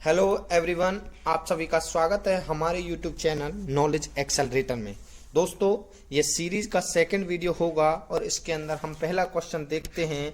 Hello everyone, आप सभी का स्वागत है हमारे यूट्यूब चैनल नॉलेज एक्सेलरेटर में। दोस्तों, ये सीरीज का सेकंड वीडियो होगा और इसके अंदर हम पहला क्वेश्चन देखते हैं।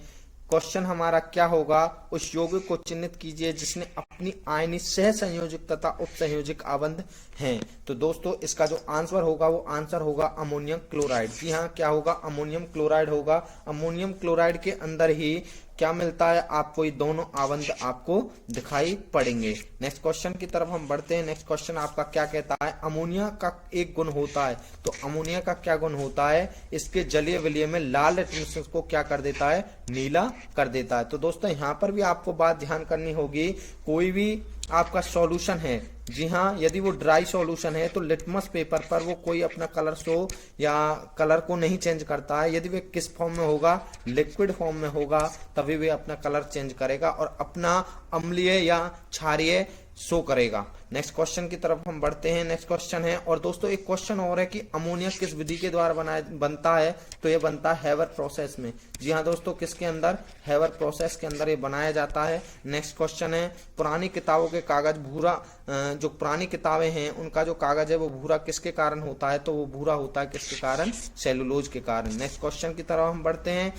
क्वेश्चन हमारा क्या होगा? उस यौगिक को चिन्हित कीजिए जिसने अपनी आयनी सह संयोजक तथा उपसंयोजक आबंध हैं। तो दोस्तों, इसका जो आंसर होगा वो आंसर होगा अमोनियम क्लोराइड। जी हाँ, क्या होगा? अमोनियम क्लोराइड होगा। अमोनियम क्लोराइड के अंदर ही क्या मिलता है आपको? ये दोनों आबंध आपको दिखाई पड़ेंगे। नेक्स्ट क्वेश्चन की तरफ हम बढ़ते हैं। नेक्स्ट क्वेश्चन आपका क्या कहता है? अमोनिया का एक गुण होता है। तो अमोनिया का क्या गुण होता है? इसके जलीय विलय में लाल रेटिनोसाइट्स को क्या कर देता है? नीला कर देता है। तो दोस्तों, यहां पर भी आपको बात ध्यान करनी होगी। कोई भी आपका सॉल्यूशन है, जी हाँ, यदि वो ड्राई सॉल्यूशन है तो लिटमस पेपर पर वो कोई अपना कलर शो या कलर को नहीं चेंज करता है। यदि वे किस फॉर्म में होगा? लिक्विड फॉर्म में होगा, तभी वे अपना कलर चेंज करेगा और अपना अम्लीय या क्षारीय शो करेगा। नेक्स्ट क्वेश्चन की तरफ हम बढ़ते हैं। नेक्स्ट क्वेश्चन है, और दोस्तों एक क्वेश्चन और है कि अमोनिया किस विधि के द्वारा बनता है? तो ये बनता है हैवर प्रोसेस में। जी हाँ दोस्तों, किसके अंदर? हैवर प्रोसेस के अंदर ये बनाया जाता है। नेक्स्ट क्वेश्चन है, पुरानी किताबों के कागज भूरा, जो पुरानी किताबें हैं उनका जो कागज है वो भूरा किसके कारण होता है? तो वो भूरा होता है किसके कारण? सेलुलोज के कारण। नेक्स्ट क्वेश्चन की तरफ हम बढ़ते हैं।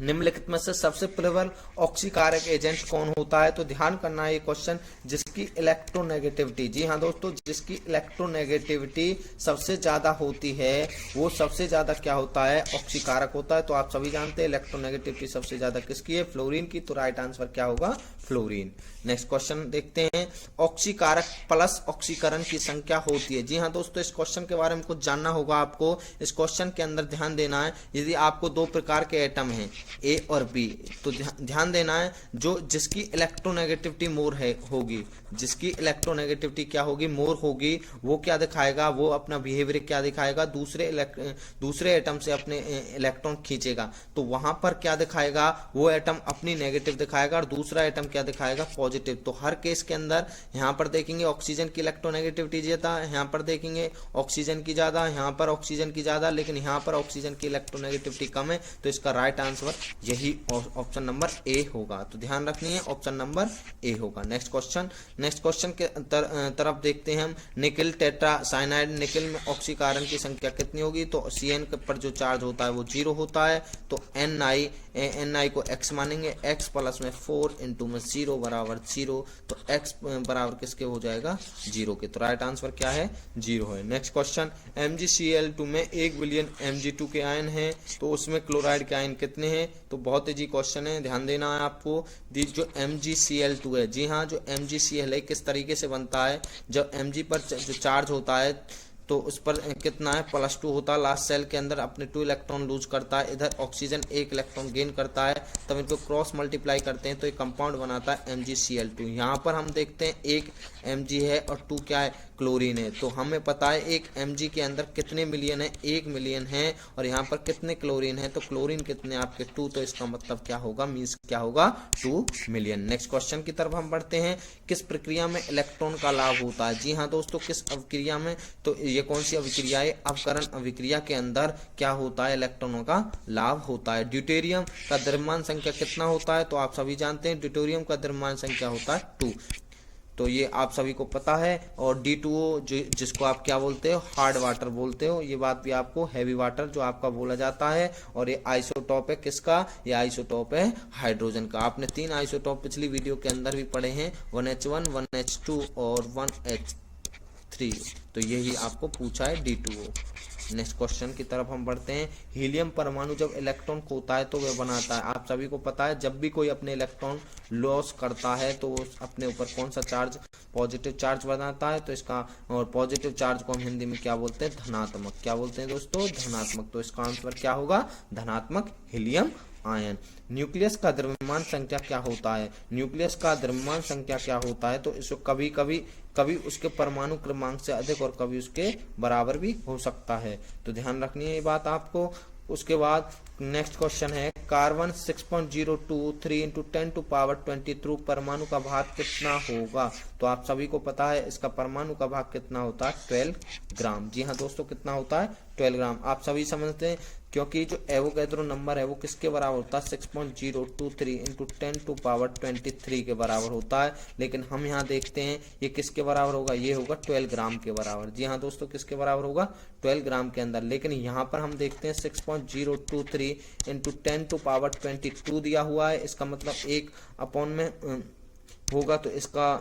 निम्नलिखित में से सबसे प्रबल ऑक्सीकारक एजेंट कौन होता है? तो ध्यान करना है ये क्वेश्चन, जिसकी इलेक्ट्रोनेगेटिविटी, जी हाँ दोस्तों, जिसकी इलेक्ट्रोनेगेटिविटी सबसे ज्यादा होती है वो सबसे ज्यादा क्या होता है? ऑक्सीकारक होता है। तो आप सभी जानते हैं इलेक्ट्रोनेगेटिविटी सबसे ज्यादा किसकी है? फ्लोरीन की। तो राइट आंसर क्या होगा? फ्लोरीन। नेक्स्ट क्वेश्चन देखते हैं। ऑक्सीकारक प्लस ऑक्सीकरण की संख्या होती है। जी हाँ दोस्तों, इस क्वेश्चन के बारे में कुछ जानना होगा आपको। इस क्वेश्चन के अंदर ध्यान देना है, यदि आपको दो प्रकार के एटम हैं ए और बी, तो ध्यान देना है जो जिसकी इलेक्ट्रोनेगेटिविटी मोर है होगी, जिसकी इलेक्ट्रोनेगेटिविटी क्या होगी? मोर होगी, वो क्या दिखाएगा? वो अपना बिहेवियर क्या दिखाएगा? दूसरे एटम से अपने इलेक्ट्रॉन खींचेगा। तो वहां पर क्या दिखाएगा? वो एटम अपनी नेगेटिव दिखाएगा और दूसरा एटम क्या दिखाएगा? पॉजिटिव। तो हर केस के अंदर यहाँ पर देखेंगे ऑक्सीजन की इलेक्ट्रोनेगेटिविटी ज्यादा, यहाँ पर देखेंगे ऑक्सीजन की ज्यादा, यहाँ पर ऑक्सीजन की ज्यादा, लेकिन यहाँ पर ऑक्सीजन की इलेक्ट्रोनेगेटिविटी कम है। तो इसका राइट आंसर यही ऑप्शन नंबर ए होगा। तो ध्यान रखनी है, ऑप्शन नंबर ए होगा। नेक्स्ट क्वेश्चन के तरफ देखते हैं हम। निकिल टेट्रासाइनाइड, निकिल में ऑक्सीकरण की संख्या कितनी होगी? तो Cn पर जो चार्ज होता है वो 0 होता है। तो Ni को x मानेंगे, x प्लस में 4 इंटू में 0 बराबर 0। तो x बराबर किसके हो जाएगा? 0 के। तो राइट आंसर क्या है? 0 है। नेक्स्ट क्वेश्चन, MgCl2 में 1 बिलियन Mg2 के आयन हैं, तो उसमें क्लोराइड के आयन कितने हैं? तो बहुत इजी क्वेश्चन है, ध्यान देना है आपको। जो MgCl2 है, जी हाँ, जो MgCl है किस तरीके से बनता है? जब Mg पर जो चार्ज होता है तो उस पर कितना है? +2 होता है। लास्ट सेल के अंदर अपने 2 इलेक्ट्रॉन लूज करता है, इधर ऑक्सीजन 1 इलेक्ट्रॉन गेन करता है, तब इनको क्रॉस मल्टीप्लाई करते हैं तो एक कंपाउंड बनाता है MgCl2। यहाँ पर हम देखते हैं 1 Mg है और 2 क्या है? क्लोरीन है। तो हमें पता है 1 Mg के अंदर कितने मिलियन है? 1 मिलियन है। और यहाँ पर कितने क्लोरीन है? तो क्लोरीन कितने आपके? 2। तो इसका मतलब क्या होगा? मीन्स क्या होगा? 2 मिलियन। नेक्स्ट क्वेश्चन की तरफ हम बढ़ते हैं। किस प्रक्रिया में इलेक्ट्रॉन का लाभ होता है? जी हाँ दोस्तों, किस अभिक्रिया में? तो ये कौन सी अभिक्रिया है? अवकरण अभिक्रिया के अंदर क्या होता है? इलेक्ट्रॉनों का लाभ होता है। ड्यूटेरियम का द्रव्यमान संख्या कितना होता है? तो आप सभी जानते हैं ड्यूटेरियम का द्रव्यमान संख्या होता है 2। तो ये आप सभी को पता है। और D2O जिसको आप क्या बोलते हो? हार्ड वाटर बोलते हो। ये बात भी आपको, हैवी वाटर जो आपका बोला जाता है। और ये आइसोटॉप है किसका? ये आइसोटॉप है हाइड्रोजन का। आपने 3 आइसोटॉप पिछली वीडियो के अंदर भी पढ़े हैं, 1H1, 1H2 और 1H3। तो यही आपको पूछा है D2O। नेक्स्ट क्वेश्चन की तरफ हम बढ़ते हैं। हीलियम परमाणु जब इलेक्ट्रॉन खोता है तो वह बनाता है, आप सभी को पता है, जब भी कोई अपने इलेक्ट्रॉन लॉस करता है तो वो अपने ऊपर कौन सा चार्ज? पॉजिटिव चार्ज बनाता है। तो इसका, और पॉजिटिव चार्ज को हम हिंदी में क्या बोलते हैं? धनात्मक। क्या बोलते हैं दोस्तों? धनात्मक। तो इसका आंसर क्या होगा? धनात्मक हीलियम आयन। न्यूक्लियस का द्रव्यमान संख्या क्या होता है? न्यूक्लियस का द्रव्यमान संख्या क्या होता है? तो इसको कभी उसके परमाणु क्रमांक से अधिक और कभी उसके बराबर भी हो सकता है। तो ध्यान रखनी है ये बात आपको। उसके बाद नेक्स्ट क्वेश्चन है कार्बन 6.02 3 × 10⁻23 परमाणु का भाग कितना होगा। तो आप सभी को पता है इसका परमाणु का भाग कितना होता है 12 ग्राम। जी हाँ दोस्तों, कितना होता है 12 ग्राम। आप सभी समझते हैं क्योंकि जो एवोगैड्रो नंबर है वो किसके बराबर होता है 6.023 × 10⁻23 के बराबर होता है। लेकिन हम यहाँ देखते हैं ये किसके बराबर होगा, ये होगा 12 ग्राम के बराबर। जी हाँ दोस्तों, किसके बराबर होगा 12 ग्राम के अंदर। लेकिन यहाँ पर हम देखते हैं 6.023 × 10⁻22 दिया हुआ है, इसका मतलब 1 में होगा तो इसका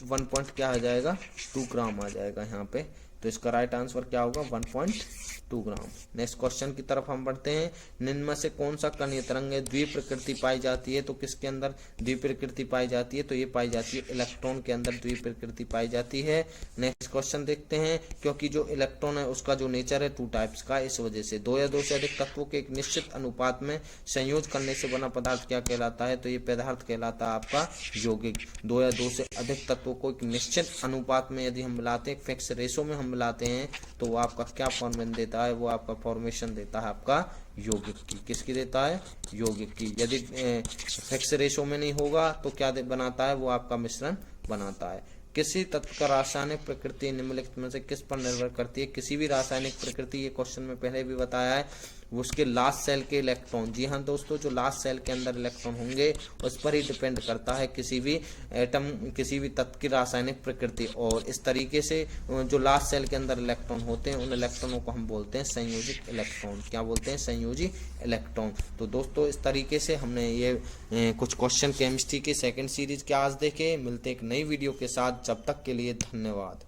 1 क्या आ जाएगा 2 ग्राम आ जाएगा यहाँ पे। तो इसका राइट आंसर क्या होगा 1.2 ग्राम। नेक्स्ट क्वेश्चन की तरफ हम बढ़ते हैं। निम्न में से कौन सा कणीय तरंग द्विप्रकृति पाई जाती है। तो किसके अंदर द्विप्रकृति पाई जाती है, तो ये पाई जाती है इलेक्ट्रॉन के अंदर द्विप्रकृति पाई जाती है। नेक्स्ट क्वेश्चन देखते हैं। क्योंकि जो इलेक्ट्रॉन है उसका जो नेचर है 2 टाइप्स का, इस वजह से 2 या 2 से अधिक तत्वों के एक निश्चित अनुपात में संयोज करने से बना पदार्थ क्या कहलाता है, तो ये पदार्थ कहलाता है आपका यौगिक। 2 या 2 से अधिक तत्वों को एक निश्चित अनुपात में यदि हम मिलाते हैं, फिक्स रेशो में हम मिलाते हैं, तो वो आपका क्या फॉर्मेशन देता है, वो आपका फॉर्मेशन देता है आपका यौगिक की। किसकी देता है, यौगिक की। यदि फिक्स रेशो में नहीं होगा तो क्या बनाता है, वो आपका मिश्रण बनाता है। किसी तत्व का रासायनिक प्रकृति निम्नलिखित में से किस पर निर्भर करती है। किसी भी रासायनिक प्रकृति, ये क्वेश्चन में पहले भी बताया है, उसके लास्ट सेल के इलेक्ट्रॉन। जी हाँ दोस्तों, जो लास्ट सेल के अंदर इलेक्ट्रॉन होंगे उस पर ही डिपेंड करता है किसी भी एटम, किसी भी तत्व की रासायनिक प्रकृति। और इस तरीके से जो लास्ट सेल के अंदर इलेक्ट्रॉन होते हैं उन इलेक्ट्रॉनों को हम बोलते हैं संयोजित इलेक्ट्रॉन। क्या बोलते हैं, संयोजी इलेक्ट्रॉन। तो दोस्तों इस तरीके से हमने ये कुछ क्वेश्चन केमिस्ट्री के सेकेंड सीरीज के आज देखे। मिलते एक नई वीडियो के साथ, जब तक के लिए धन्यवाद।